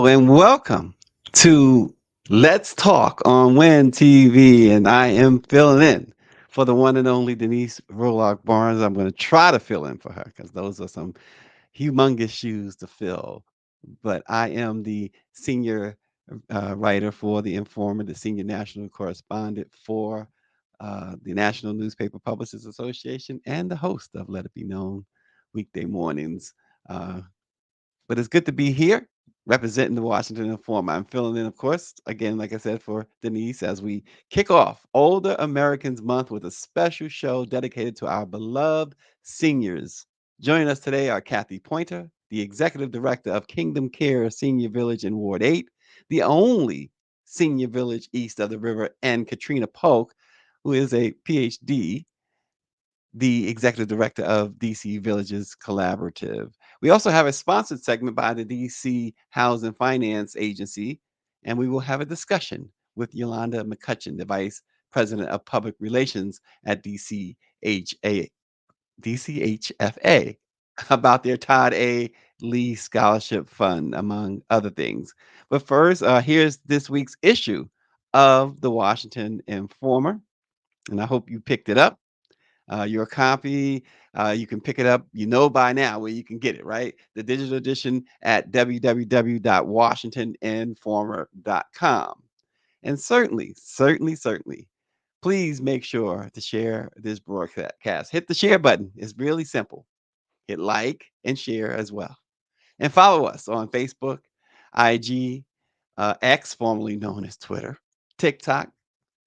and welcome to Let's Talk on Win TV. And I am filling in for the one and only Denise Rolock Barnes. I'm going to try to fill in for her because those are some humongous shoes to fill. But I am the senior writer for The Informer, the senior national correspondent for the National Newspaper Publishers Association, and the host of Let It Be Known weekday mornings. Uh, but it's good to be here representing the Washington Informer. I'm filling in, of course, again, like I said, for Denise as we kick off Older Americans Month with a special show dedicated to our beloved seniors. Joining us today are Kathy Pointer, the executive director of Kingdom Care Senior Village in Ward 8, the only senior village east of the river, and Katrina Polk, who is a PhD, the executive director of DC Villages Collaborative. We also have a sponsored segment by the DC Housing Finance Agency, and we will have a discussion with Yolanda McCutcheon, the vice president of public relations at DCHFA, about their Todd A. Lee Scholarship Fund, among other things. But first, here's this week's issue of the Washington Informer, and I hope you picked it up. Your copy, you can pick it up, by now where you can get it, right? The digital edition at www.washingtoninformer.com. And certainly, please make sure to share this broadcast. Hit the share button. It's really simple. Hit like and share as well. And follow us on Facebook, IG, X, formerly known as Twitter, TikTok,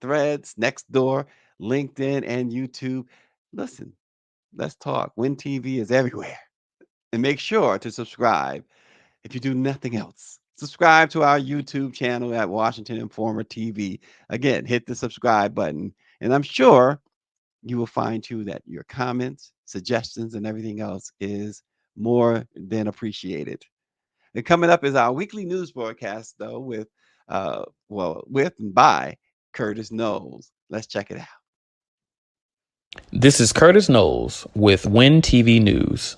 Threads, Nextdoor, LinkedIn, and YouTube. Listen, let's talk. Win TV is everywhere. And make sure to subscribe if you do nothing else. Subscribe to our YouTube channel at Washington Informer TV. Again, hit the subscribe button. And I'm sure you will find too that your comments, suggestions, and everything else is more than appreciated. And coming up is our weekly news broadcast, though, with and by Curtis Knowles. Let's check it out. This is Curtis Knowles with Win TV News.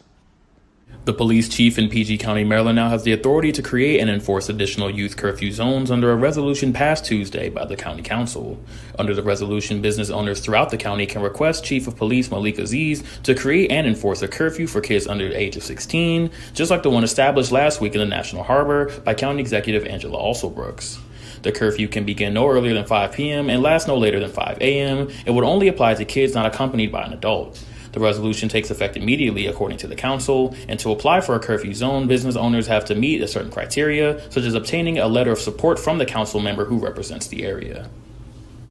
The police chief in PG County, Maryland now has the authority to create and enforce additional youth curfew zones under a resolution passed Tuesday by the county council. Under the resolution, business owners throughout the county can request Chief of Police Malik Aziz to create and enforce a curfew for kids under the age of 16, just like the one established last week in the National Harbor by County Executive Angela Alsobrooks. The curfew can begin no earlier than 5 p.m. and last no later than 5 a.m. It would only apply to kids not accompanied by an adult. The resolution takes effect immediately, according to the council, and to apply for a curfew zone, business owners have to meet a certain criteria, such as obtaining a letter of support from the council member who represents the area.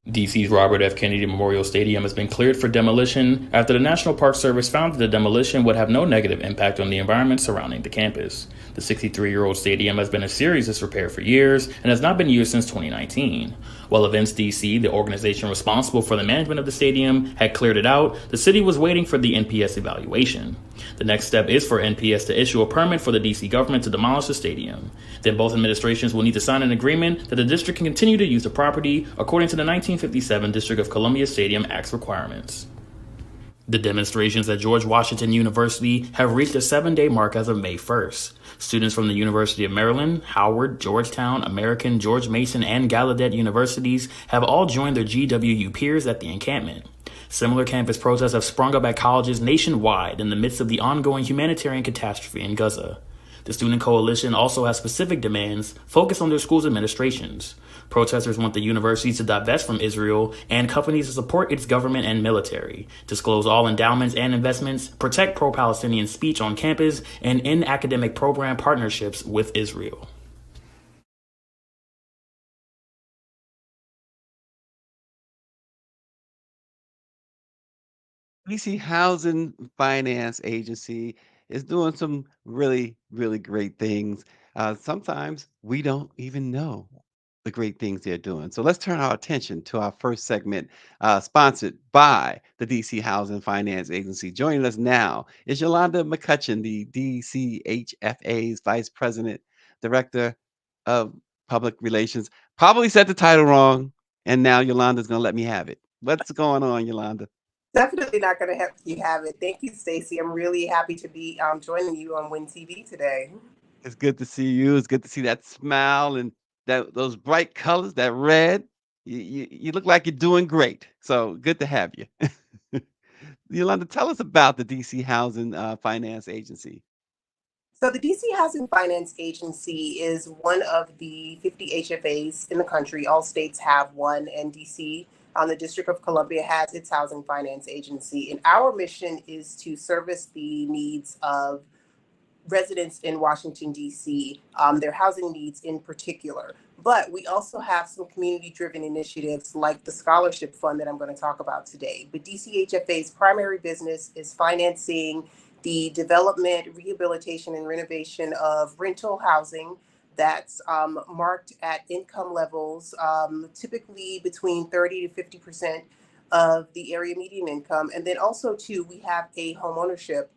DC's Robert F. Kennedy Memorial Stadium has been cleared for demolition after the National Park Service found that the demolition would have no negative impact on the environment surrounding the campus. The 63-year-old stadium has been in serious disrepair for years and has not been used since 2019. While Events DC, the organization responsible for the management of the stadium, had cleared it out, the city was waiting for the NPS evaluation. The next step is for NPS to issue a permit for the DC government to demolish the stadium. Then both administrations will need to sign an agreement that the district can continue to use the property according to the 1957 District of Columbia Stadium Act's requirements. The demonstrations at George Washington University have reached a 7-day mark as of May 1st. Students from the University of Maryland, Howard, Georgetown, American, George Mason, and Gallaudet universities have all joined their GWU peers at the encampment. Similar campus protests have sprung up at colleges nationwide in the midst of the ongoing humanitarian catastrophe in Gaza. The Student Coalition also has specific demands focused on their schools' administrations. Protesters want the universities to divest from Israel and companies to support its government and military, disclose all endowments and investments, protect pro-Palestinian speech on campus, and end academic program partnerships with Israel. DC Housing Finance Agency is doing some really, really great things. Sometimes we don't even know the great things they're doing. So let's turn our attention to our first segment, sponsored by the DC Housing Finance Agency. Joining us now is Yolanda McCutcheon, the DCHFA's Vice President, Director of Public Relations. Probably said the title wrong, and now Yolanda's going to let me have it. What's going on, Yolanda? Definitely not going to have you have it. Thank you, Stacey. I'm really happy to be joining you on Win TV today. It's good to see you. It's good to see that smile and those bright colors, that red. You look like you're doing great. So good to have you. Yolanda, tell us about the DC Housing Finance Agency. So the DC Housing Finance Agency is one of the 50 HFAs in the country. All states have one, and DC, the District of Columbia, has its housing finance agency. And our mission is to service the needs of residents in Washington, D.C., their housing needs in particular. But we also have some community-driven initiatives like the Scholarship Fund that I'm going to talk about today. But DCHFA's primary business is financing the development, rehabilitation, and renovation of rental housing that's marked at income levels, typically between 30 to 50% of the area median income. And then also, too, we have a homeownership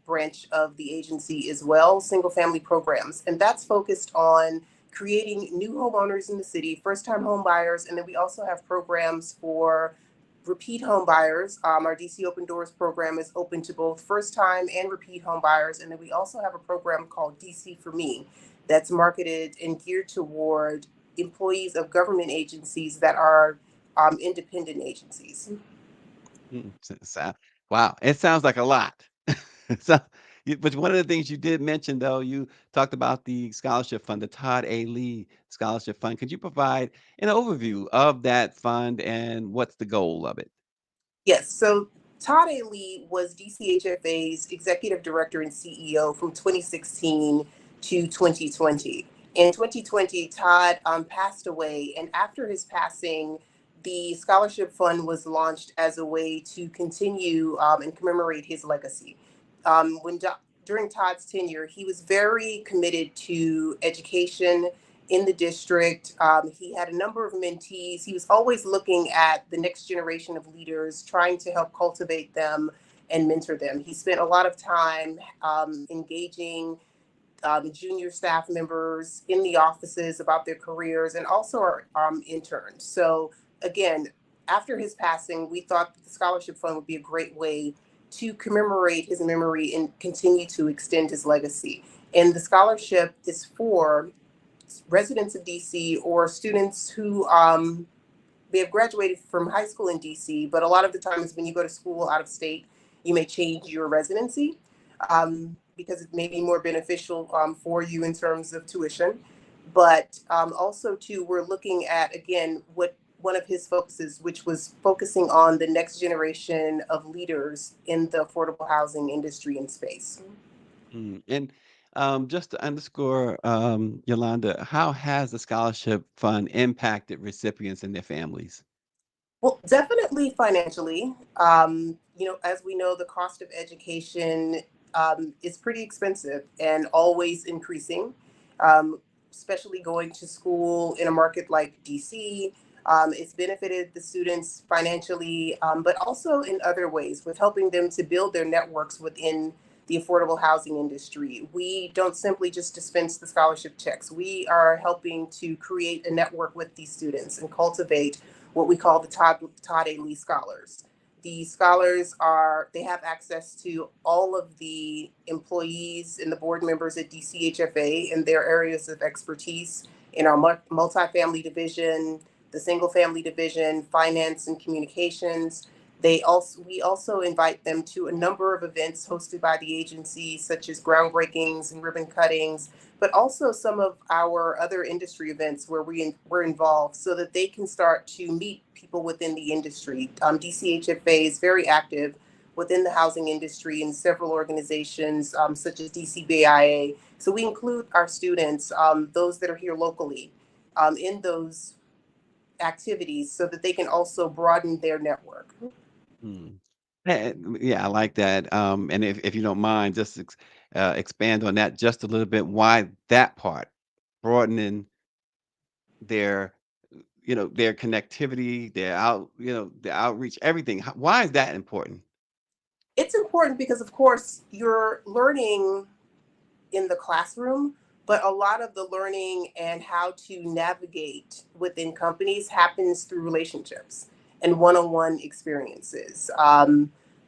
branch of the agency as well, single family programs. And that's focused on creating new homeowners in the city, first time home buyers. And then we also have programs for repeat home buyers. Our DC Open Doors program is open to both first time and repeat home buyers. And then we also have a program called DC for Me that's marketed and geared toward employees of government agencies that are independent agencies. Mm, wow, it sounds like a lot. So, but one of the things you did mention, though, you talked about the scholarship fund, the Todd A. Lee Scholarship Fund. Could you provide an overview of that fund and what's the goal of it? Yes. So Todd A. Lee was DCHFA's executive director and CEO from 2016 to 2020. In 2020, Todd passed away, and after his passing, the scholarship fund was launched as a way to continue and commemorate his legacy. During Todd's tenure, he was very committed to education in the district. He had a number of mentees. He was always looking at the next generation of leaders, trying to help cultivate them and mentor them. He spent a lot of time engaging junior staff members in the offices about their careers and also our interns. So again, after his passing, we thought that the scholarship fund would be a great way to commemorate his memory and continue to extend his legacy. And the scholarship is for residents of DC or students who they have graduated from high school in DC, but a lot of the times when you go to school out of state, you may change your residency because it may be more beneficial for you in terms of tuition. But also, too, we're looking at, again, what one of his focuses, which was focusing on the next generation of leaders in the affordable housing industry and space. And just to underscore, Yolanda, how has the scholarship fund impacted recipients and their families? Well, definitely financially. As we know, the cost of education is pretty expensive and always increasing, especially going to school in a market like DC. It's benefited the students financially, but also in other ways with helping them to build their networks within the affordable housing industry. We don't simply just dispense the scholarship checks. We are helping to create a network with these students and cultivate what we call the Todd A. Lee Scholars. The scholars they have access to all of the employees and the board members at DCHFA in their areas of expertise in our multifamily division, the single family division, finance and communications. We also invite them to a number of events hosted by the agency, such as groundbreakings and ribbon cuttings, but also some of our other industry events where we're involved so that they can start to meet people within the industry. DCHFA is very active within the housing industry in several organizations, such as DCBIA. So we include our students, those that are here locally, in those activities so that they can also broaden their network. Hmm. Yeah, I like that. And if you don't mind, just expand on that just a little bit. Why that part, broadening their, their connectivity, the outreach, everything. Why is that important? It's important because, of course, you're learning in the classroom, but a lot of the learning and how to navigate within companies happens through relationships and one-on-one experiences.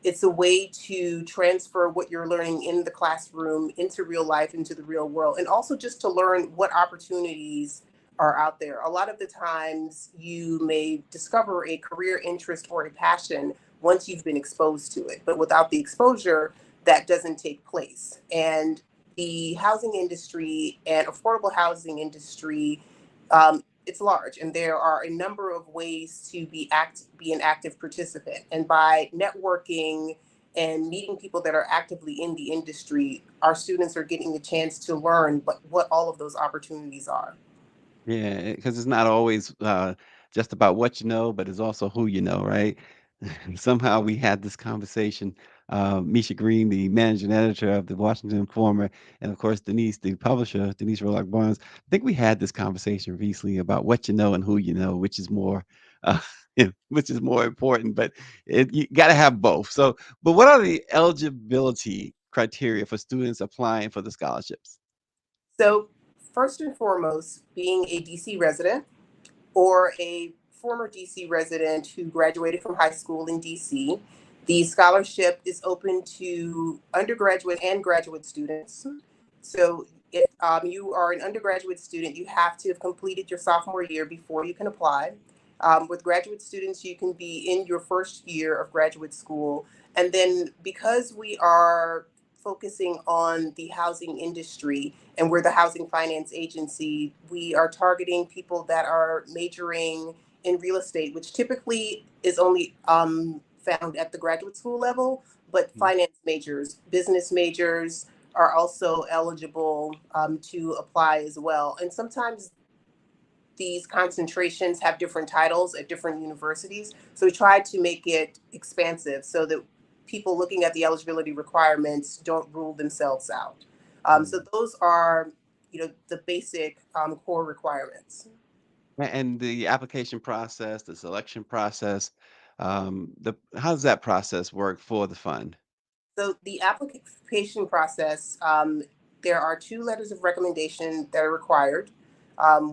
It's a way to transfer what you're learning in the classroom into real life, into the real world, and also just to learn what opportunities are out there. A lot of the times you may discover a career interest or a passion once you've been exposed to it, but without the exposure, that doesn't take place. And the housing industry and affordable housing industry, it's large, and there are a number of ways to be an active participant. And by networking and meeting people that are actively in the industry, our students are getting a chance to learn what all of those opportunities are. Yeah, because it's not always just about what you know, but it's also who you know, right? Somehow we had this conversation. Misha Green, the managing editor of the Washington Informer, and of course Denise, the publisher, Denise Rolock Barnes. I think we had this conversation recently about what you know and who you know, which is more, uh, which is more important. But you got to have both. So, but what are the eligibility criteria for students applying for the scholarships? So, first and foremost, being a DC resident or a former DC resident who graduated from high school in DC. The scholarship is open to undergraduate and graduate students. So if you are an undergraduate student, you have to have completed your sophomore year before you can apply. With graduate students, you can be in your first year of graduate school. And then because we are focusing on the housing industry and we're the housing finance agency, we are targeting people that are majoring in real estate, which typically is only found at the graduate school level, but Mm. finance majors, business majors are also eligible to apply as well. And sometimes these concentrations have different titles at different universities. So we tried to make it expansive so that people looking at the eligibility requirements don't rule themselves out. So Mm. those are, the basic core requirements. And the application process, the selection process, the how does that process work for the fund? So the application process, there are two letters of recommendation that are required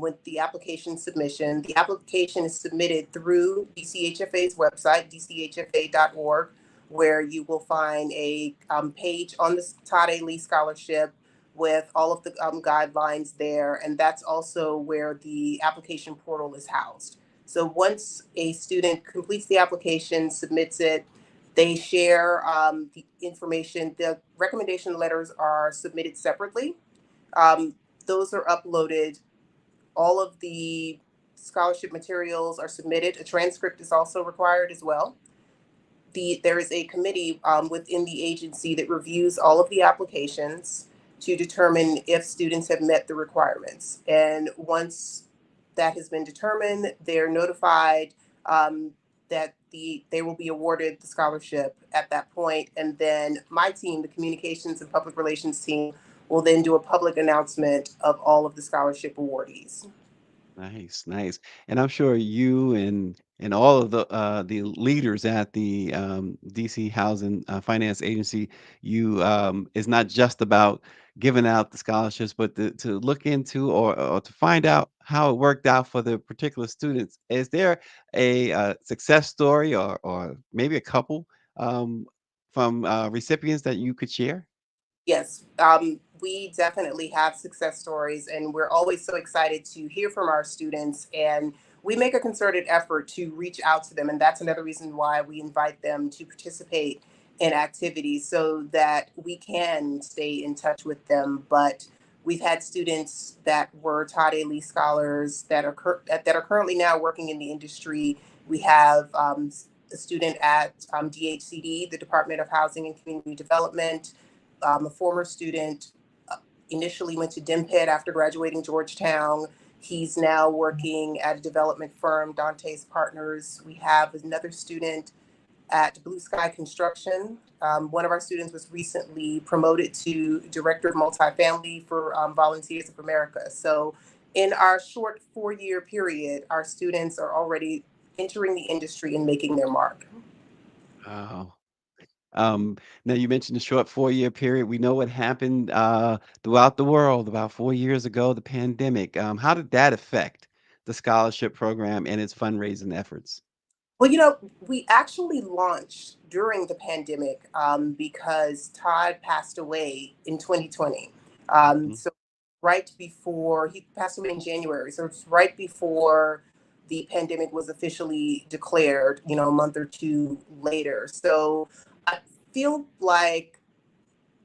with the application submission. The application is submitted through DCHFA's website, dchfa.org, where you will find a page on the Todd A. Lee Scholarship with all of the guidelines there. And that's also where the application portal is housed. So once a student completes the application, submits it, they share the information. The recommendation letters are submitted separately. Um, those are uploaded. All of the scholarship materials are submitted. A transcript is also required as well. There is a committee within the agency that reviews all of the applications to determine if students have met the requirements. And once that has been determined, they're notified that they will be awarded the scholarship at that point. And then my team, the communications and public relations team, will then do a public announcement of all of the scholarship awardees. Nice, nice. And I'm sure you and all of the leaders at the DC Housing Finance Agency, you it's not just about giving out the scholarships, but to look into or to find out how it worked out for the particular students. Is there a success story or maybe a couple um, from recipients that you could share? Yes, we definitely have success stories, and we're always so excited to hear from our students. And we make a concerted effort to reach out to them, and that's another reason why we invite them to participate in activities so that we can stay in touch with them. But we've had students that were Todd A. Lee scholars that are currently now working in the industry. We have a student at DHCD, the Department of Housing and Community Development, a former student, initially went to DIMPED after graduating Georgetown. He's now working at a development firm, Dante's Partners. We have another student at Blue Sky Construction. One of our students was recently promoted to Director of Multifamily for Volunteers of America. So in our short 4-year period, our students are already entering the industry and making their mark. Wow. Um, Now you mentioned the short 4-year period. We know what happened throughout the world about 4 years ago, the pandemic. How did that affect the scholarship program and its fundraising efforts? Well, we actually launched during the pandemic because Todd passed away in 2020. Mhm. So right before he passed away in January, so it's right before the pandemic was officially declared, a month or two later. So I feel like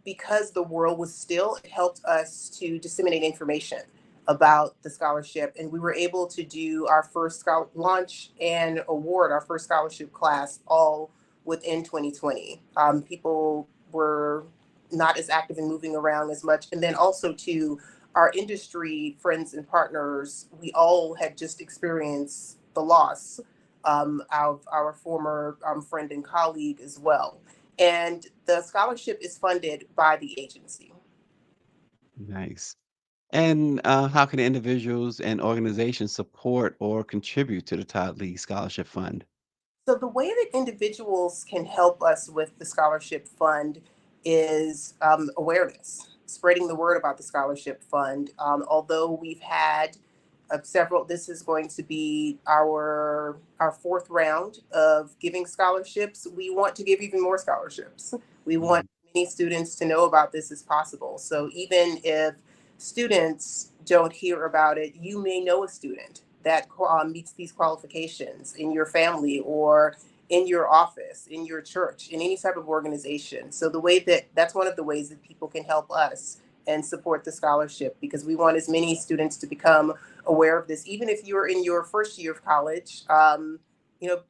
because the world was still, it helped us to disseminate information about the scholarship. And we were able to do our first launch and award our first scholarship class all within 2020. People were not as active in moving around as much. And then also to our industry friends and partners, we all had just experienced the loss of our former friend and colleague as well. And the scholarship is funded by the agency. Nice. And how can individuals and organizations support or contribute to the Todd Lee Scholarship Fund? So the way that individuals can help us with the scholarship fund is awareness, spreading the word about the scholarship fund. Although we've had several, this is going to be our fourth round of giving scholarships. We want to give even more scholarships. We want Mhm. many students to know about this as possible. So even if students don't hear about it, you may know a student that meets these qualifications in your family or in your office, in your church, in any type of organization. So the way that's one of the ways that people can help us and support the scholarship, because we want as many students to become aware of this. Even if you're in your first year of college, you know,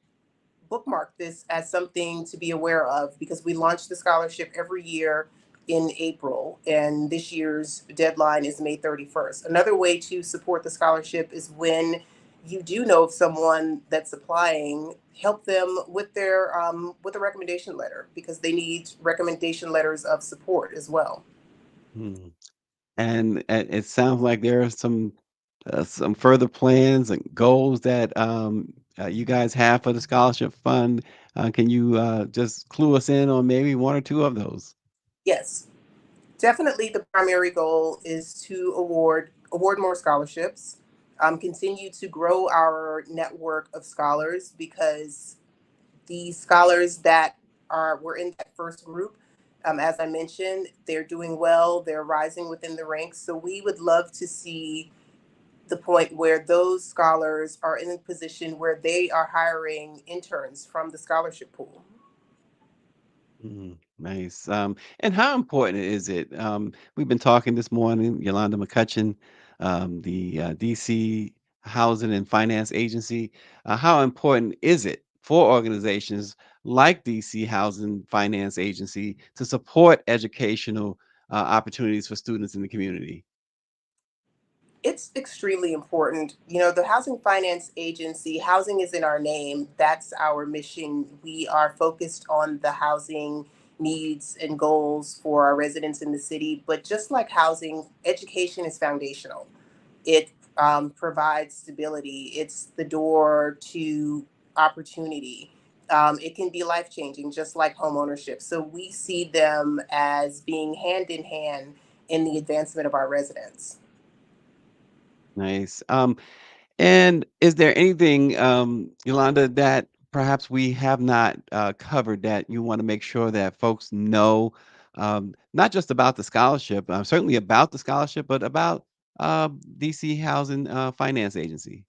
bookmark this as something to be aware of, because we launch the scholarship every year in April, and this year's deadline is May 31st. Another way to support the scholarship is when you do know of someone that's applying, help them with a recommendation letter, because they need recommendation letters of support as well. Hmm. And it sounds like there are some further plans and goals that you guys have for the scholarship fund. Can you just clue us in on maybe one or two of those? Yes, definitely the primary goal is to award more scholarships, continue to grow our network of scholars, because the scholars that were in that first group, as I mentioned, they're doing well, they're rising within the ranks. So we would love to see the point where those scholars are in a position where they are hiring interns from the scholarship pool. Nice. And how important is it? We've been talking this morning, Yolanda McCutcheon, the DC Housing and Finance Agency. How important is it for organizations like DC Housing Finance Agency to support educational opportunities for students in the community? It's extremely important. The Housing Finance Agency, housing is in our name. That's our mission. We are focused on the housing needs and goals for our residents in the city. But just like housing, education is foundational. It provides stability, it's the door to opportunity. It can be life changing, just like home ownership. So we see them as being hand in hand in the advancement of our residents. Nice. And is there anything, Yolanda, that perhaps we have not covered that you want to make sure that folks know, not just about the scholarship, certainly about the scholarship, but about DC Housing Finance Agency?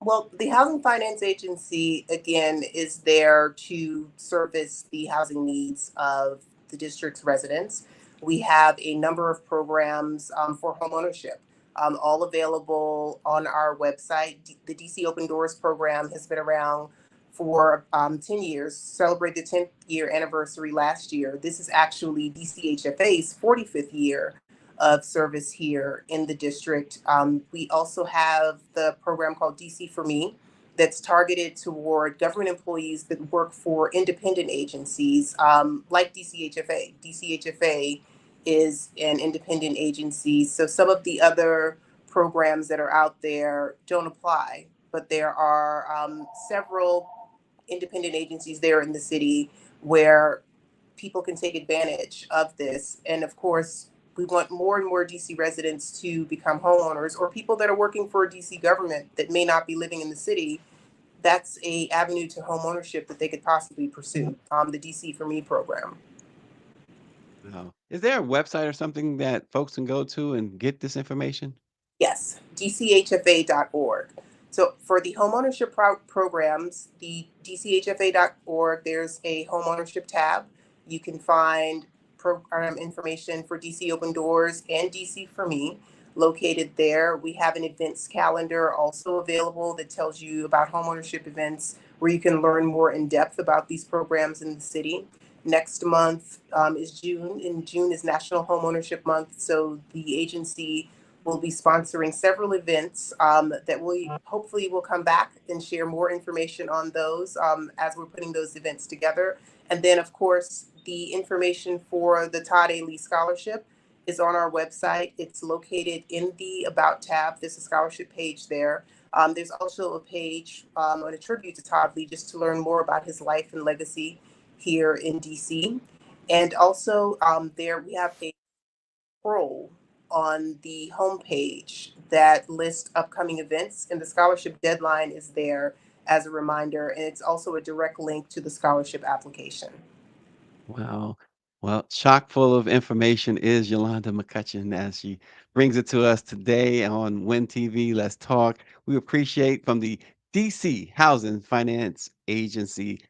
Well, the Housing Finance Agency, again, is there to service the housing needs of the district's residents. We have a number of programs for homeownership, all available on our website. The DC Open Doors program has been around for 10 years, celebrated the 10th year anniversary last year. This is actually DCHFA's 45th year of service here in the district. We also have the program called DC for Me, that's targeted toward government employees that work for independent agencies like DCHFA. DCHFA is an independent agency, so some of the other programs that are out there don't apply, but there are several independent agencies there in the city where people can take advantage of this. And of course, we want more and more DC residents to become homeowners, or people that are working for a DC government that may not be living in the city. that's a avenue to home ownership that they could possibly pursue. The DC for Me program. Wow. Is there a website or something that folks can go to and get this information? Yes, dchfa.org. So for the homeownership programs, the dchfa.org, there's a homeownership tab. You can find program information for DC Open Doors and DC for Me located there. We have an events calendar also available that tells you about homeownership events where you can learn more in depth about these programs in the city. Next month is June, and June is National Homeownership Month. So the agency will be sponsoring several events that we hopefully will come back and share more information on those as we're putting those events together. And then, of course, the information for the Todd A. Lee Scholarship is on our website. It's located in the About tab. There's a scholarship page there. There's also a page on a tribute to Todd Lee just to learn more about his life and legacy here in DC. And also there we have a scroll on the homepage that lists upcoming events, and the scholarship deadline is there as a reminder, and it's also a direct link to the scholarship application. Wow. Well, chock full of information is Yolanda McCutcheon as she brings it to us today on Win TV. Let's talk. We appreciate from the DC Housing Finance Agency.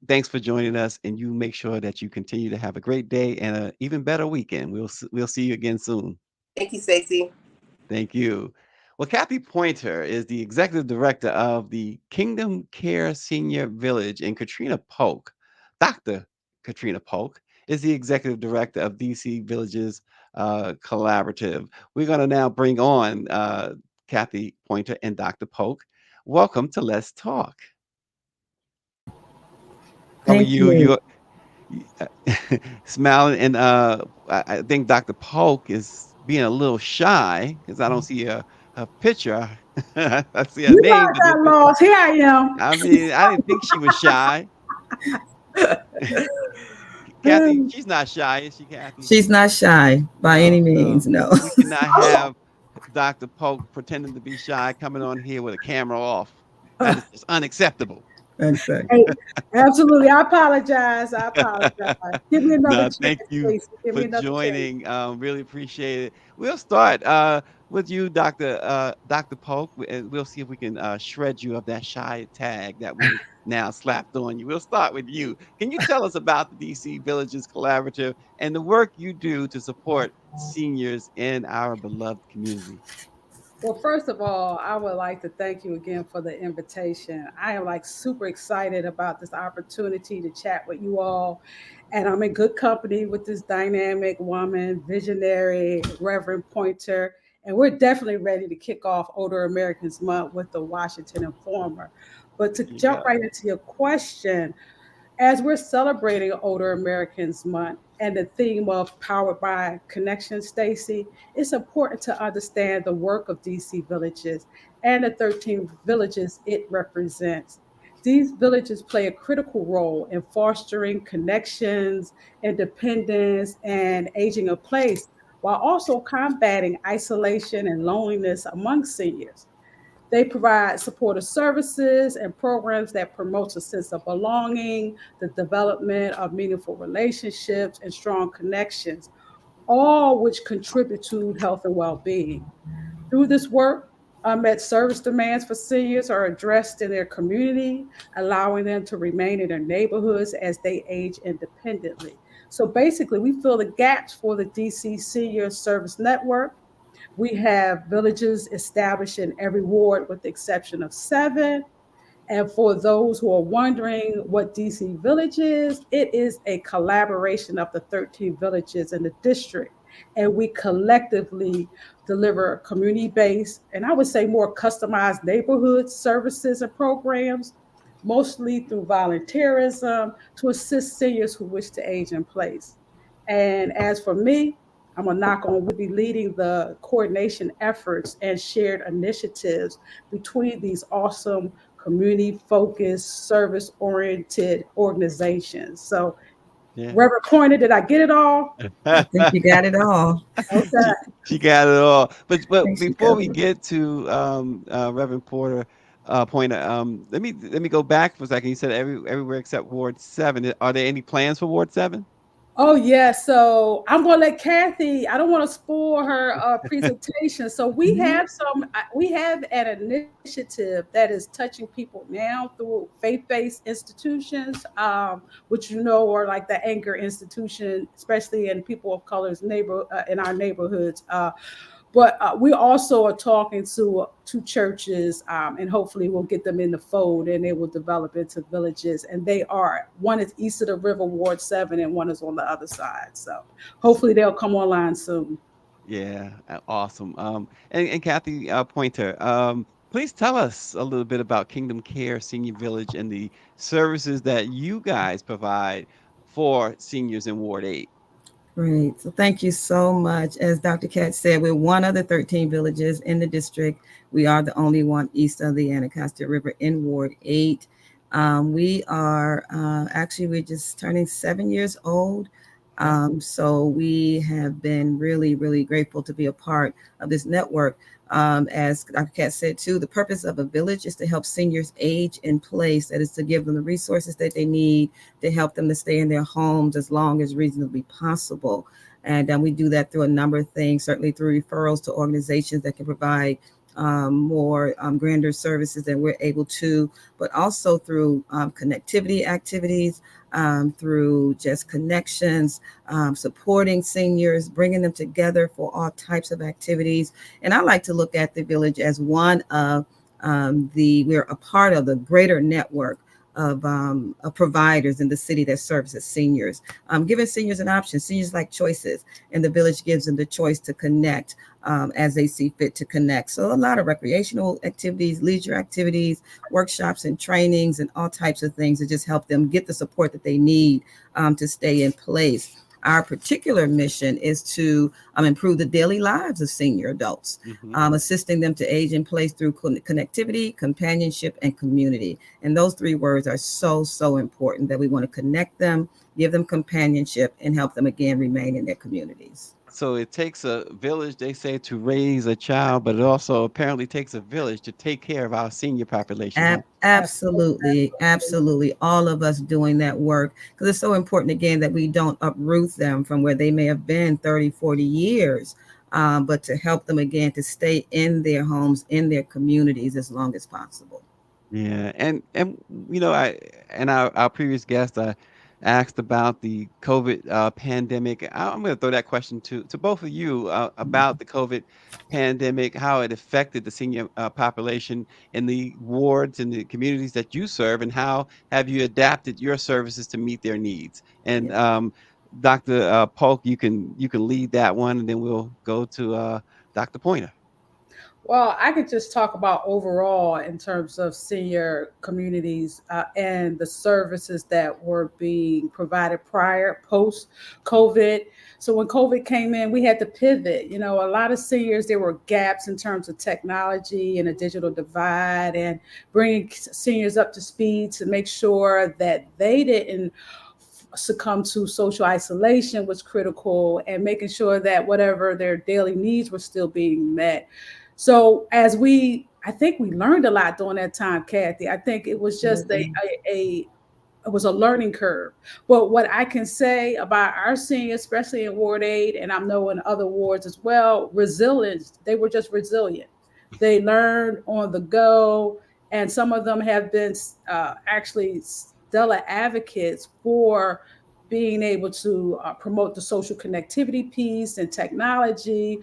Thanks for joining us, and you make sure that you continue to have a great day and an even better weekend. We'll see you again soon. Thank you, Stacey. Thank you. Well, Kathy Pointer is the executive director of the Kingdom Care Senior Village, and Katrina Polk, Dr. Katrina Polk, is the executive director of DC Villages Collaborative. We're going to now bring on Kathy Pointer and Dr. Polk. Welcome to Let's Talk. How are you? You're smiling, and I think Dr. Polk is being a little shy because I don't see a picture. I see a You name. guys got lost. Here I am. I mean, I didn't think she was shy. Kathy, she's not shy, is she, Kathy? She's not shy by any means, no. We cannot have Dr. Polk pretending to be shy coming on here with a camera off. That is just unacceptable. Hey, absolutely. I apologize. Give me another chance. Thank you for joining. Really appreciate it. We'll start with you, Dr. Polk, and we'll see if we can shred you of that shy tag that we now slapped on you. We'll start with you. Can you tell us about the DC Villages Collaborative and the work you do to support seniors in our beloved community? Well, first of all, I would like to thank you again for the invitation. I am super excited about this opportunity to chat with you all. And I'm in good company with this dynamic woman, visionary, Reverend Pointer. And we're definitely ready to kick off Older Americans Month with the Washington Informer. But to jump right into your question, as we're celebrating Older Americans Month and the theme of Powered by Connection, Stacey, it's important to understand the work of DC Villages and the 13 villages it represents. These villages play a critical role in fostering connections, independence, and aging in place, while also combating isolation and loneliness among seniors. They provide supportive services and programs that promote a sense of belonging, the development of meaningful relationships, and strong connections, all which contribute to health and well-being. Through this work, unmet service demands for seniors are addressed in their community, allowing them to remain in their neighborhoods as they age independently. So basically, we fill the gaps for the DC Senior Service Network. We have villages established in every ward with the exception of 7. And for those who are wondering what DC Village is, it is a collaboration of the 13 villages in the district. And we collectively deliver community-based, and I would say more customized neighborhood services and programs, mostly through volunteerism to assist seniors who wish to age in place. And as for me, I'm a knock on, we'll be leading the coordination efforts and shared initiatives between these awesome community-focused, service-oriented organizations. So, Reverend Pointer, did I get it all? I think you got it all. Okay. She got it all. But before we get to Reverend Porter, Pointer. Let me go back for a second. You said everywhere except Ward 7. Are there any plans for Ward 7? Oh yeah, so I'm gonna let Kathy. I don't want to spoil her presentation. So we have we have an initiative that is touching people now through faith-based institutions, which are like the anchor institution, especially in people of color's in our neighborhoods. But we also are talking to churches, and hopefully we'll get them in the fold, and they will develop into villages. And one is east of the river, Ward 7, and one is on the other side. So hopefully they'll come online soon. Yeah, awesome. And Kathy Pointer, please tell us a little bit about Kingdom Care Senior Village and the services that you guys provide for seniors in Ward 8. Great. So thank you so much. As Dr. Katz said, we're one of the 13 villages in the district. We are the only one east of the Anacostia River in Ward 8. We are we're just turning 7 years old. So we have been really, really grateful to be a part of this network. As Dr. Katz said too, the purpose of a village is to help seniors age in place. That is to give them the resources that they need to help them to stay in their homes as long as reasonably possible. And we do that through a number of things, certainly through referrals to organizations that can provide more grander services than we're able to, but also through connectivity activities, through just connections, supporting seniors, bringing them together for all types of activities. And I like to look at the village as one of we're a part of the greater network of providers in the city that services seniors, giving seniors an option. Seniors like choices, and the village gives them the choice to connect as they see fit to connect. So a lot of recreational activities, leisure activities, workshops and trainings, and all types of things to just help them get the support that they need to stay in place. Our particular mission is to improve the daily lives of senior adults, assisting them to age in place through connectivity, companionship, and community. And those three words are so, so important, that we want to connect them, give them companionship, and help them again remain in their communities. So it takes a village, they say, to raise a child, but it also apparently takes a village to take care of our senior population. Absolutely. All of us doing that work, because it's so important, again, that we don't uproot them from where they may have been 30, 40 years, but to help them again to stay in their homes, in their communities as long as possible. Yeah, and our previous guest asked about the COVID pandemic. I'm going to throw that question to both of you about the COVID pandemic, how it affected the senior population in the wards and the communities that you serve, and how have you adapted your services to meet their needs? And Dr. Polk, you can lead that one, and then we'll go to Dr. Pointer. Well, I could just talk about overall in terms of senior communities and the services that were being provided post COVID. So when COVID came in, we had to pivot. A lot of seniors, there were gaps in terms of technology and a digital divide, and bringing seniors up to speed to make sure that they didn't succumb to social isolation was critical, and making sure that whatever their daily needs were still being met. So I think we learned a lot during that time, Kathy. I think it was just it was a learning curve. But what I can say about our seniors, especially in Ward 8, and I know in other wards as well, resilience. They were just resilient. They learned on the go, and some of them have been actually stellar advocates for being able to promote the social connectivity piece and technology.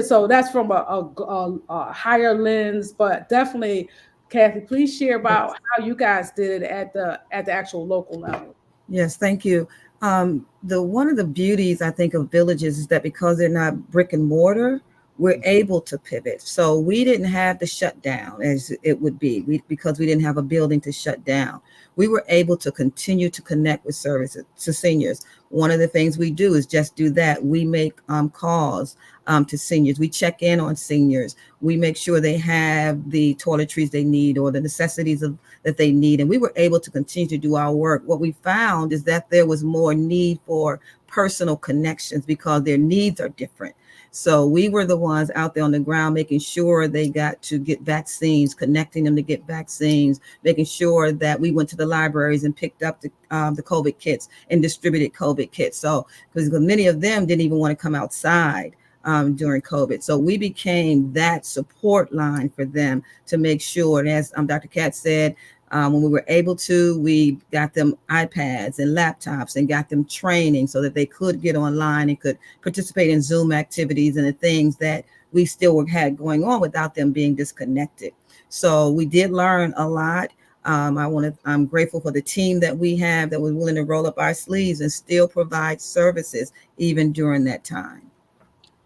So that's from a higher lens, but definitely, Kathy, please share about how you guys did it at the actual local level. Yes, thank you. One of the beauties, I think, of villages is that because they're not brick and mortar, we're able to pivot. So we didn't have to shut down as it would be because we didn't have a building to shut down. we were able to continue to connect with services to seniors. One of the things we do is just do that. We make calls to seniors. We check in on seniors. We make sure they have the toiletries they need or the necessities that they need. And we were able to continue to do our work. What we found is that there was more need for personal connections because their needs are different. So we were the ones out there on the ground, making sure they got to get vaccines, connecting them to get vaccines, making sure that we went to the libraries and picked up the COVID kits and distributed COVID kits. So because many of them didn't even want to come outside during COVID. So we became that support line for them to make sure, and as Dr. Katz said, when we were able to, we got them iPads and laptops and got them training so that they could get online and could participate in Zoom activities and the things that we still had going on without them being disconnected. So we did learn a lot. I'm grateful for the team that we have that was willing to roll up our sleeves and still provide services even during that time.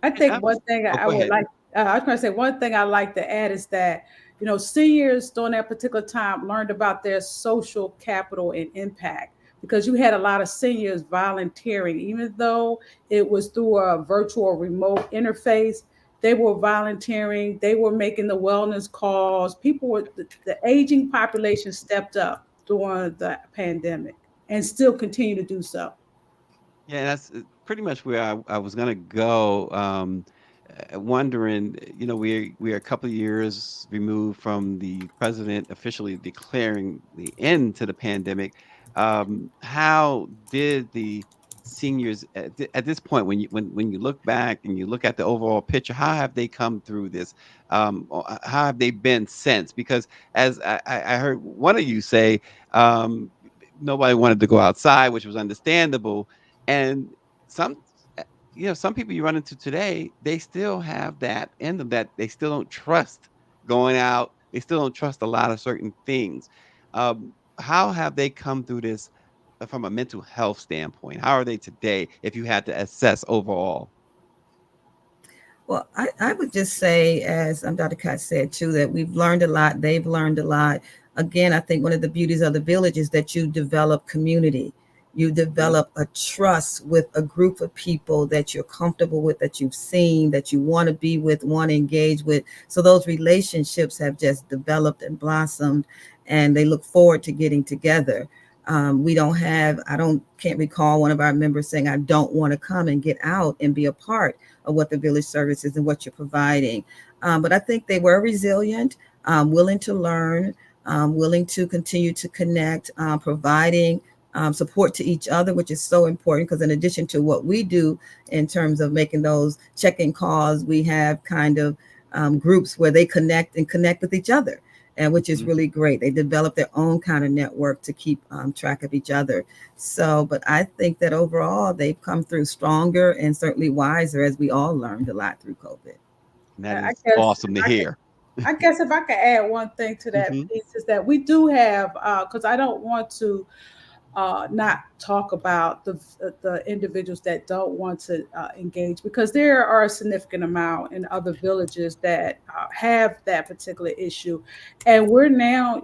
I think one thing I would like, I was going to say one thing I like to add is that, you know, seniors during that particular time learned about their social capital and impact, because you had a lot of seniors volunteering, even though it was through a virtual remote interface. They were volunteering. They were making the wellness calls. People were, the aging population stepped up during the pandemic and still continue to do so. Yeah, that's pretty much where I was going to go. Wondering, you know, we're a couple of years removed from the president officially declaring the end to the pandemic. How did the seniors at this point, when you look back and you look at the overall picture, how have they come through this? Or how have they been since? Because as I heard one of you say, nobody wanted to go outside, which was understandable, and some some people you run into today, they still have that in them that they still don't trust going out. They still don't trust a lot of certain things. How have they come through this from a mental health standpoint? How are they today if you had to assess overall? Well, I would just say, as Dr. Katz said too, that we've learned a lot. They've learned a lot. Again, I think one of the beauties of the village is that you develop community. You develop a trust with a group of people that you're comfortable with, that you've seen, that you want to be with, want to engage with. So those relationships have just developed and blossomed, and they look forward to getting together. Can't recall one of our members saying, I don't want to come and get out and be a part of what the village service is and what you're providing. But I think they were resilient, willing to learn, willing to continue to connect, providing support to each other, which is so important, because in addition to what we do in terms of making those check-in calls, we have kind of groups where they connect with each other, and which is really great. They develop their own kind of network to keep track of each other. So, but I think that overall they've come through stronger and certainly wiser, as we all learned a lot through COVID. And that is awesome to hear. I guess if I could add one thing to that piece is that we do have, because I don't want to not talk about the individuals that don't want to engage, because there are a significant amount in other villages that have that particular issue. And we're now,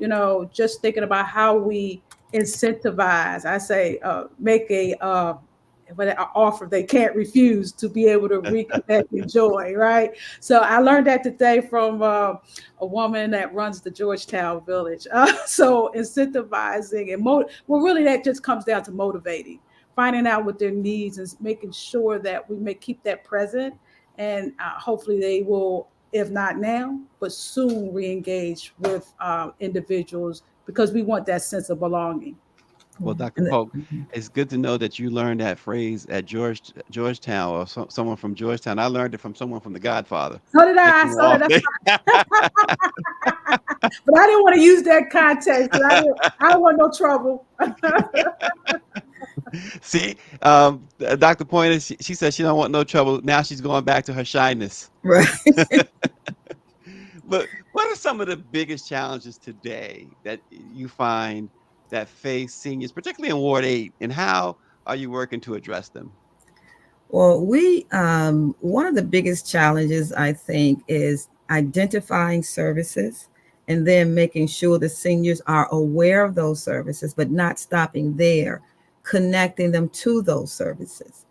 just thinking about how we incentivize, I say, make an offer they can't refuse to be able to reconnect and enjoy, right? So I learned that today from a woman that runs the Georgetown Village. So incentivizing and really that just comes down to motivating, finding out what their needs and making sure that we may keep that present, and hopefully they will, if not now, but soon re-engage with individuals, because we want that sense of belonging. Well, Dr. Polk, it's good to know that you learned that phrase at Georgetown, or someone from Georgetown. I learned it from someone from The Godfather. So did I. But I didn't want to use that context. I don't want no trouble. See, Dr. Pointer, she said she don't want no trouble. Now she's going back to her shyness. Right. But what are some of the biggest challenges today that you find that face seniors, particularly in Ward 8, and how are you working to address them? Well, one of the biggest challenges, I think, is identifying services and then making sure the seniors are aware of those services, but not stopping there, connecting them to those services.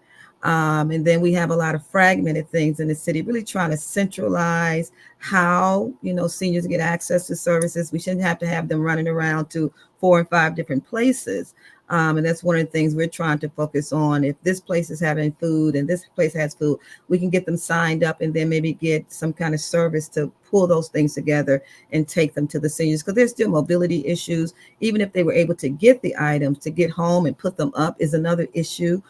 And then we have a lot of fragmented things in the city, really trying to centralize how, seniors get access to services. We shouldn't have to have them running around to 4 and 5 different places. And that's one of the things we're trying to focus on. If this place is having food and this place has food, we can get them signed up and then maybe get some kind of service to pull those things together and take them to the seniors, because there's still mobility issues. Even if they were able to get the items, to get home and put them up is another issue.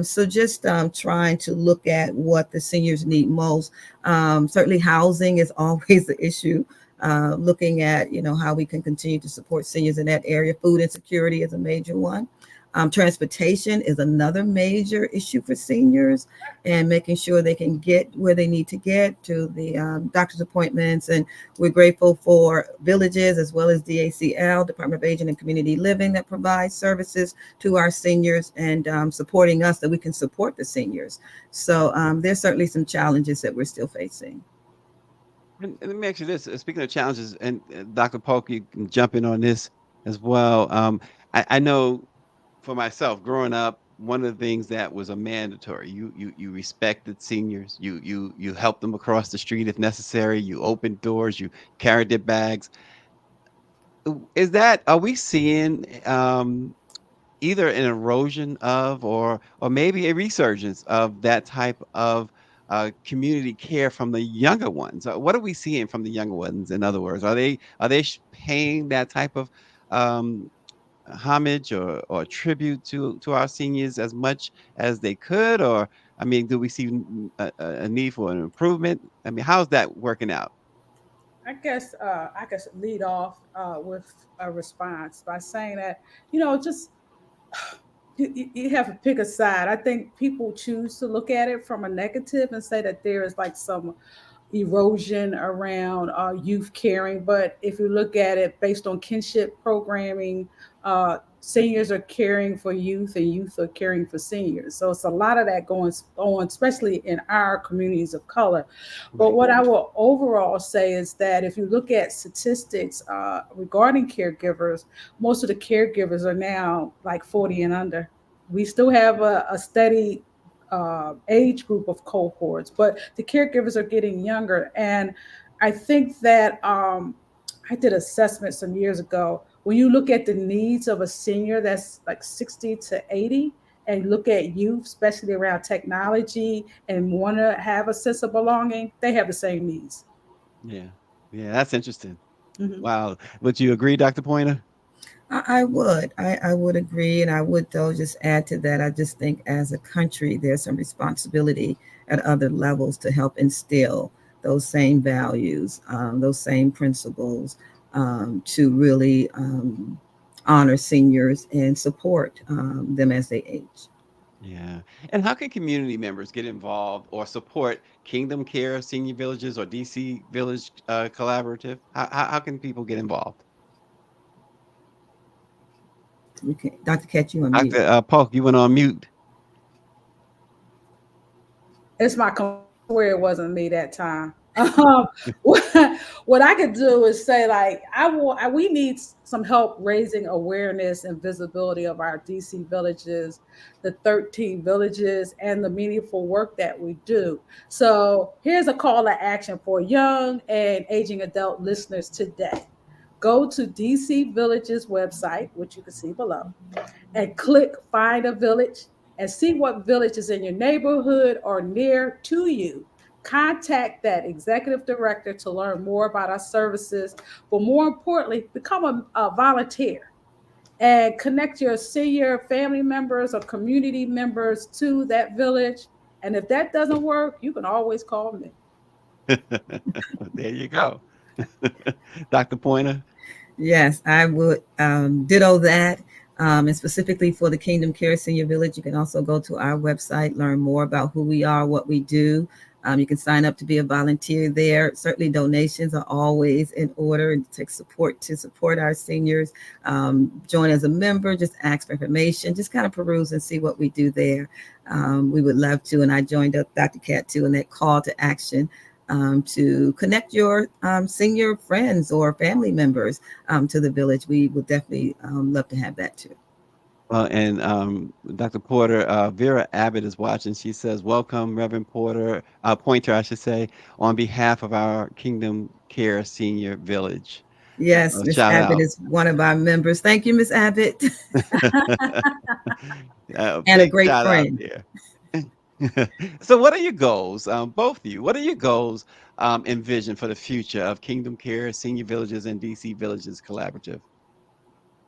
So just trying to look at what the seniors need most. Certainly housing is always the issue. Looking at, how we can continue to support seniors in that area. Food insecurity is a major one. Transportation is another major issue for seniors, and making sure they can get where they need to get to the doctor's appointments. And we're grateful for Villages as well as DACL, Department of Aging and Community Living, that provides services to our seniors and supporting us that we can support the seniors. So there's certainly some challenges that we're still facing. And let me ask you this: speaking of challenges, and Dr. Polk, you can jump in on this as well. I know for myself, growing up, one of the things that was a mandatory, you respected seniors, you helped them across the street if necessary, you opened doors, you carried their bags. Are we seeing either an erosion of, or maybe a resurgence of that type of community care from the younger ones? What are we seeing from the younger ones? In other words, are they paying that type of homage or tribute to our seniors as much as they could? Or, I mean, do we see a need for an improvement? I mean, how's that working out? I guess I could lead off with a response by saying that, just you have to pick a side. I think people choose to look at it from a negative and say that there is like some erosion around youth caring. But if you look at it based on kinship programming, seniors are caring for youth and youth are caring for seniors. So it's a lot of that going on, especially in our communities of color. But what I will overall say is that if you look at statistics regarding caregivers, most of the caregivers are now like 40 and under. We still have a steady age group of cohorts, but the caregivers are getting younger. And I think that I did assessment some years ago. When you look at the needs of a senior that's like 60 to 80, and look at youth, especially around technology, and want to have a sense of belonging, they have the same needs. Yeah, that's interesting. Mhm. Wow, would you agree, Dr. Pointer? I would. I would agree. And I would, though, just add to that. I just think as a country, there's some responsibility at other levels to help instill those same values, those same principles, to really honor seniors and support them as they age. Yeah. And how can community members get involved or support Kingdom Care Senior Villages or DC Village Collaborative? How can people get involved? Okay, Dr. Ketch, you on mute. Dr. Polk, you went on mute. It's my where it wasn't me that time. What I could do is say, like, we need some help raising awareness and visibility of our DC villages, the 13 villages, and the meaningful work that we do. So here's a call to action for young and aging adult listeners today. Go to DC Villages website, which you can see below, and click Find a Village and see what village is in your neighborhood or near to you. Contact that executive director to learn more about our services, but more importantly, become a volunteer and connect your senior family members or community members to that village. And if that doesn't work, you can always call me. There you go. Dr. Pointer? Yes, I would ditto that. And specifically for the Kingdom Care Senior Village, you can also go to our website, learn more about who we are, what we do. You can sign up to be a volunteer there. Certainly donations are always in order and take support to support our seniors. Join as a member, just ask for information, just kind of peruse and see what we do there. We would love to. And I joined up Dr. Cat too in that call to action to connect your senior friends or family members to the village. We would definitely love to have that too. Well, and Dr. Porter, Vera Abbott is watching. She says, "Welcome, Reverend Porter, Pointer, I should say, on behalf of our Kingdom Care Senior Village." Yes, Miss Shout Abbott out. is one of our members. Thank you, Miss Abbott. And a Big great shout out friend. there. So, what are your goals, both of you? What are your goals and vision for the future of Kingdom Care Senior Villages and DC Villages Collaborative?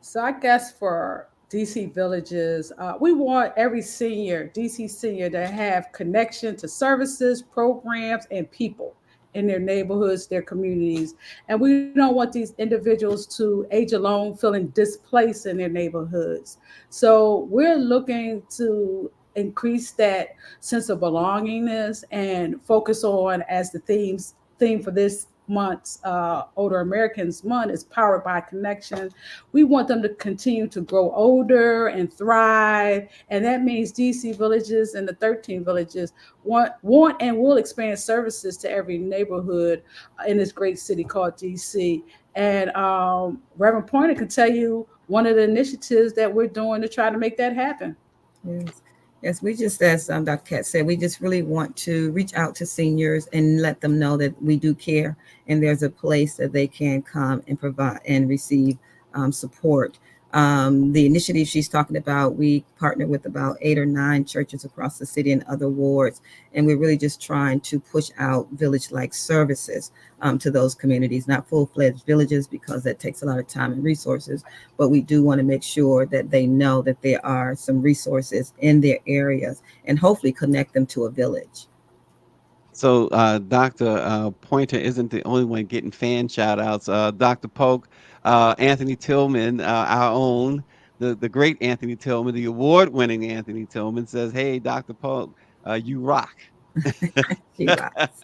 So I guess for DC Villages, we want every senior, DC senior, to have connection to services, programs, and people in their neighborhoods, their communities. And we don't want these individuals to age alone, feeling displaced in their neighborhoods. So we're looking to increase that sense of belongingness and focus on, as the theme for this month's Older Americans Month is powered by connection. We want them to continue to grow older and thrive. And that means DC Villages and the 13 villages want and will expand services to every neighborhood in this great city called DC. And Reverend Pointer can tell you one of the initiatives that we're doing to try to make that happen. Yes. Yes, we just, as Dr. Katz said, we just really want to reach out to seniors and let them know that we do care and there's a place that they can come and provide and receive support. The initiative she's talking about, we partner with about 8 or 9 churches across the city and other wards, and we're really just trying to push out village-like services to those communities, not full-fledged villages because that takes a lot of time and resources, but we do want to make sure that they know that there are some resources in their areas and hopefully connect them to a village. So, Dr. Pointer isn't the only one getting fan shout outs. Dr. Polk, Anthony Tillman, our own, the great Anthony Tillman, the award winning Anthony Tillman says, "Hey, Dr. Polk, you rock." She rocks.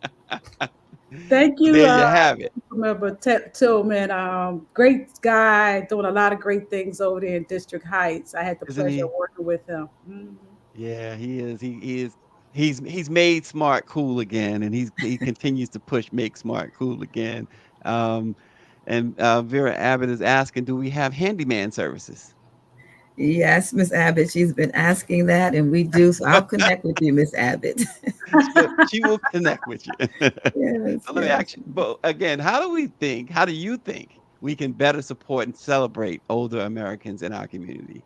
Thank So you, there you have it. Member Tillman. Great guy, doing a lot of great things over there in District Heights. I had the Isn't pleasure he? of working with him. Mhm. Yeah, he is. He is. He's made smart cool again, and he continues to push make smart cool again. Um, and Vera Abbott is asking, do we have handyman services? Yes, Miss Abbott, she's been asking that, and we do. So I'll connect with you, Miss Abbott. She will connect with you. Yes, So let me yes. ask you, but again, how do you think we can better support and celebrate older Americans in our community?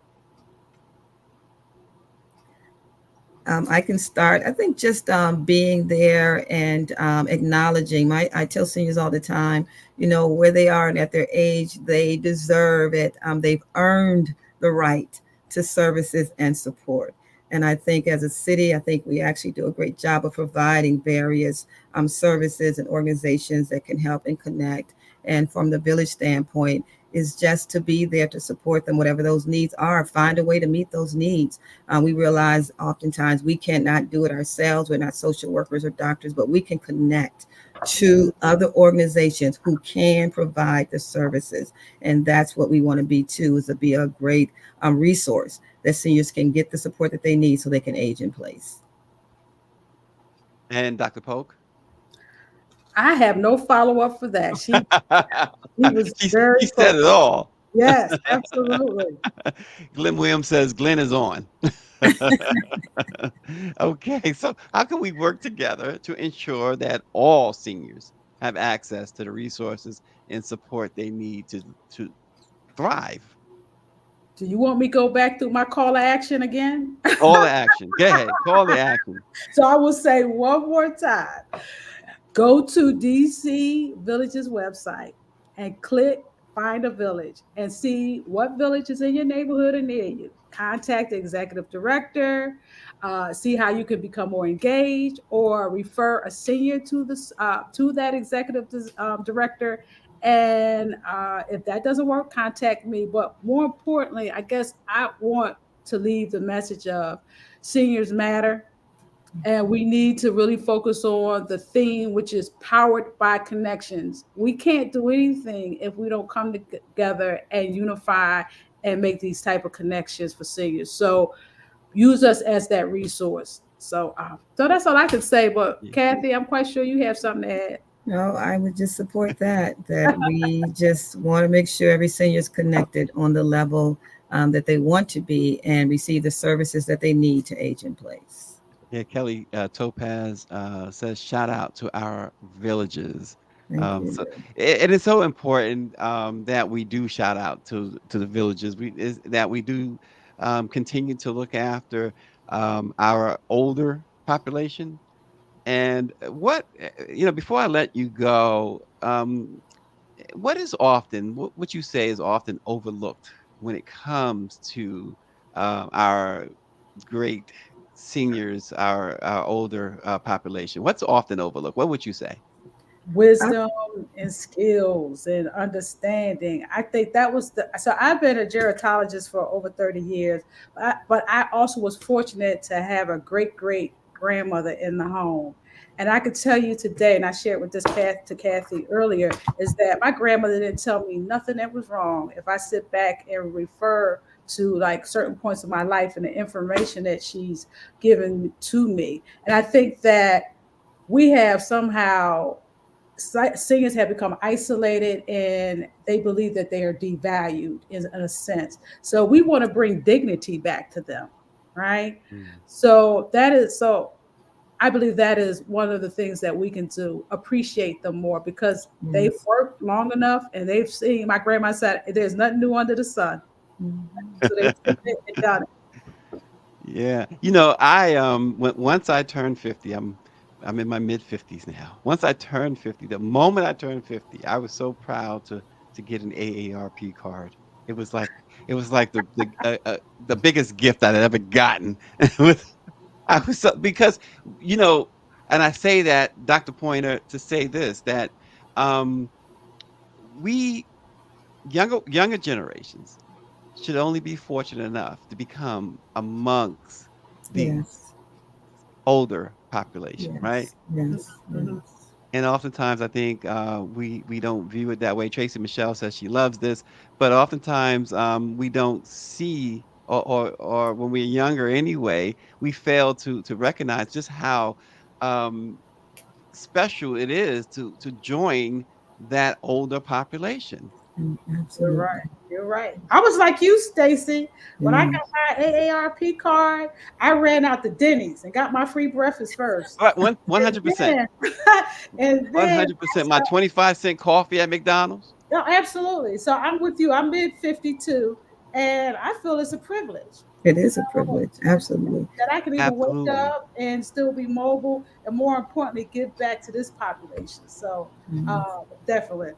I can start. I think just being there and acknowledging. I tell seniors all the time, where they are and at their age, they deserve it. They've earned the right to services and support. And I think as a city, I think we actually do a great job of providing various services and organizations that can help and connect. And from the village standpoint, is just to be there to support them, whatever those needs are, find a way to meet those needs. We realize oftentimes we cannot do it ourselves. We're not social workers or doctors, but we can connect to other organizations who can provide the services. And that's what we want to be too, is to be a great resource that seniors can get the support that they need so they can age in place. And Dr. Polk? I have no follow up for that. He was She very said it all. Yes, absolutely. Glenn Williams says Glenn is on. Okay, so how can we work together to ensure that all seniors have access to the resources and support they need to thrive? Do you want me to go back through my call to action again? Call to action. Go ahead. Call to action. So I will say one more time. Go to DC Village's website and click Find a Village and see what village is in your neighborhood and near you. Contact the executive director, see how you can become more engaged, or refer a senior to that executive director. And if that doesn't work, contact me. But more importantly, I guess I want to leave the message of seniors matter. And we need to really focus on the theme, which is powered by connections. We can't do anything if we don't come together and unify and make these type of connections for seniors. So use us as that resource. So, so that's all I can say. But Yeah. Kathy, I'm quite sure you have something to add. No, I would just support that we just want to make sure every senior is connected on the level that they want to be and receive the services that they need to age in place. Yeah, Kelly Topaz says, shout out to our villages. Thank you. So it is so important that we do shout out to the villages. That we do continue to look after our older population. And before I let you go, what is often what you say is often overlooked when it comes to our great seniors, our older population? What's often overlooked? What would you say? Wisdom and skills and understanding. I think that was so I've been a gerontologist for over 30 years, but I also was fortunate to have a great grandmother in the home. And I could tell you today, and I shared with this path to Kathy earlier, is that my grandmother didn't tell me nothing that was wrong. If I sit back and refer to like certain points of my life and the information that she's given to me. And I think that we have somehow singers have become isolated and they believe that they are devalued in a sense. So we want to bring dignity back to them, right? So I believe that is one of the things that we can do, appreciate them more because they've worked long enough and they've seen, my grandma said, there's nothing new under the sun. So they've done it. Yeah. Once I turned 50, I'm in my mid 50s now. Once I turned 50, the moment I turned 50, I was so proud to get an AARP card. It was like the biggest gift I'd ever gotten. I was because and I say that, Dr. Pointer, to say this, that we younger generations should only be fortunate enough to become amongst the older population, right? Yes. And oftentimes I think we don't view it that way. Tracy Michelle says she loves this, but oftentimes we don't see or when we're younger anyway, we fail to recognize just how special it is to join that older population. Absolutely. You're right. I was like you, Stacy. When I got my AARP card, I ran out to Denny's and got my free breakfast first. 100%. And then 100%. My 25-cent coffee at McDonald's. No, absolutely. So I'm with you. I'm mid 52, and I feel it's a privilege. It is a privilege. Absolutely. That I can even wake up and still be mobile, and more importantly, give back to this population. So definitely.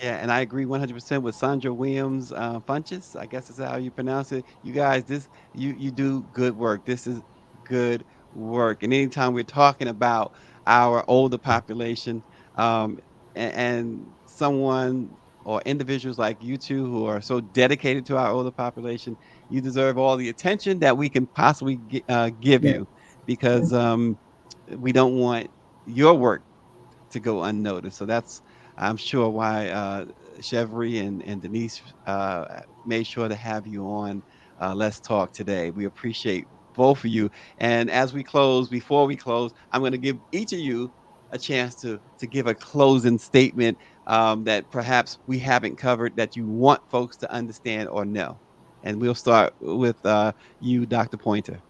Yeah, and I agree 100% with Sandra Williams Funches. I guess is how you pronounce it. You guys, you do good work. This is good work. And anytime we're talking about our older population, and someone or individuals like you two who are so dedicated to our older population, you deserve all the attention that we can possibly give you, because we don't want your work to go unnoticed. So that's, I'm sure, why Chevry and Denise made sure to have you on Let's Talk today. We appreciate both of you. And before we close, I'm going to give each of you a chance to give a closing statement that perhaps we haven't covered that you want folks to understand or know. And we'll start with you, Dr. Pointer.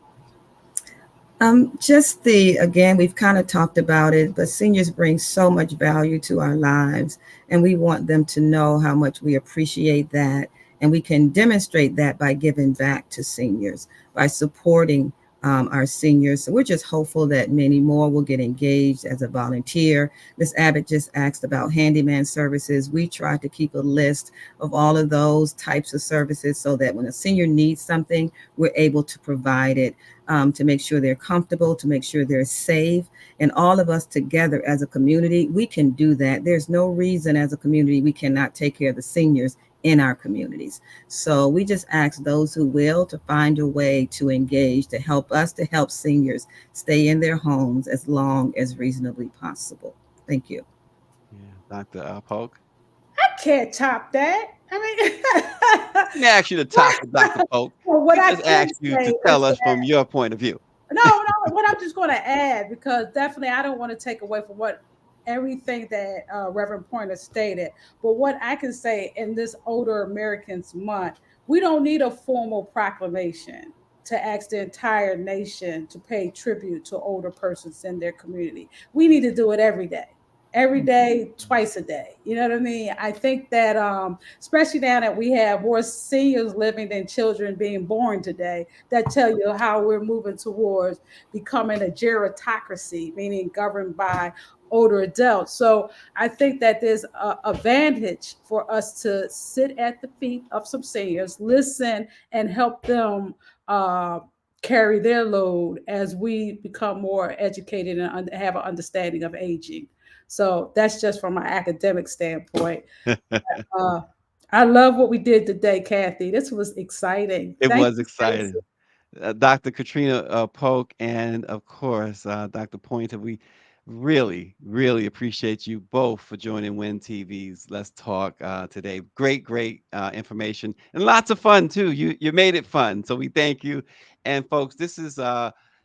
Again, we've kind of talked about it, but seniors bring so much value to our lives, and we want them to know how much we appreciate that. And we can demonstrate that by giving back to seniors, by supporting our seniors. So we're just hopeful that many more will get engaged as a volunteer. Ms. Abbott just asked about handyman services. We try to keep a list of all of those types of services so that when a senior needs something, we're able to provide it, to make sure they're comfortable, to make sure they're safe. And all of us together as a community, we can do that. There's no reason as a community we cannot take care of the seniors in our communities. So we just ask those who will to find a way to engage, to help us to help seniors stay in their homes as long as reasonably possible. Thank you. Yeah, Dr. Polk. I can't top that. I mean, I didn't ask you to top it, Dr. Polk. Well, what I I just can asked you say to tell is us from your point of view. No, what I'm just going to add, because definitely I don't want to take away from what everything that Reverend Pointer stated, but what I can say in this Older Americans Month, we don't need a formal proclamation to ask the entire nation to pay tribute to older persons in their community. We need to do it every day, twice a day. You know what I mean? I think that especially now that we have more seniors living than children being born today, that tell you how we're moving towards becoming a gerontocracy, meaning governed by older adults. So I think that there's a advantage for us to sit at the feet of some seniors, listen, and help them carry their load as we become more educated and have an understanding of aging. So that's just from my academic standpoint. I love what we did today, Kathy. This was exciting. It Thank was you, Stacey. exciting. Dr. Katrina Polk, and of course, Dr. Pointer, we really, really appreciate you both for joining Win TV's Let's Talk today. Great, great information and lots of fun too. You made it fun, so we thank you. And folks, this is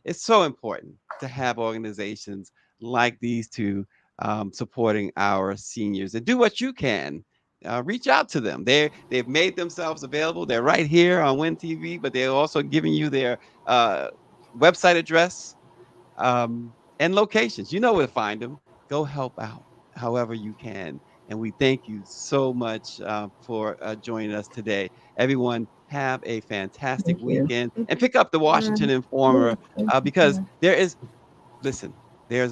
it's so important to have organizations like these two supporting our seniors, and do what you can. Reach out to them. They've made themselves available. They're right here on Win TV, but they're also giving you their website address and locations. You know where to find them. Go help out however you can. And we thank you so much for joining us today. Everyone, have a fantastic Thank you. weekend, and pick up the Washington Informer because there's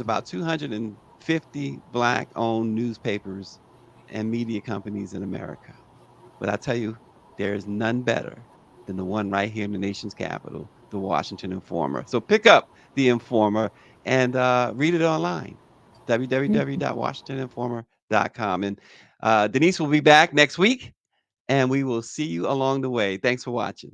about 250 Black-owned newspapers and media companies in America. But I tell you, there is none better than the one right here in the nation's capital, the Washington Informer. So pick up the Informer and read it online, www.washingtoninformer.com. And Denise will be back next week, and we will see you along the way. Thanks for watching.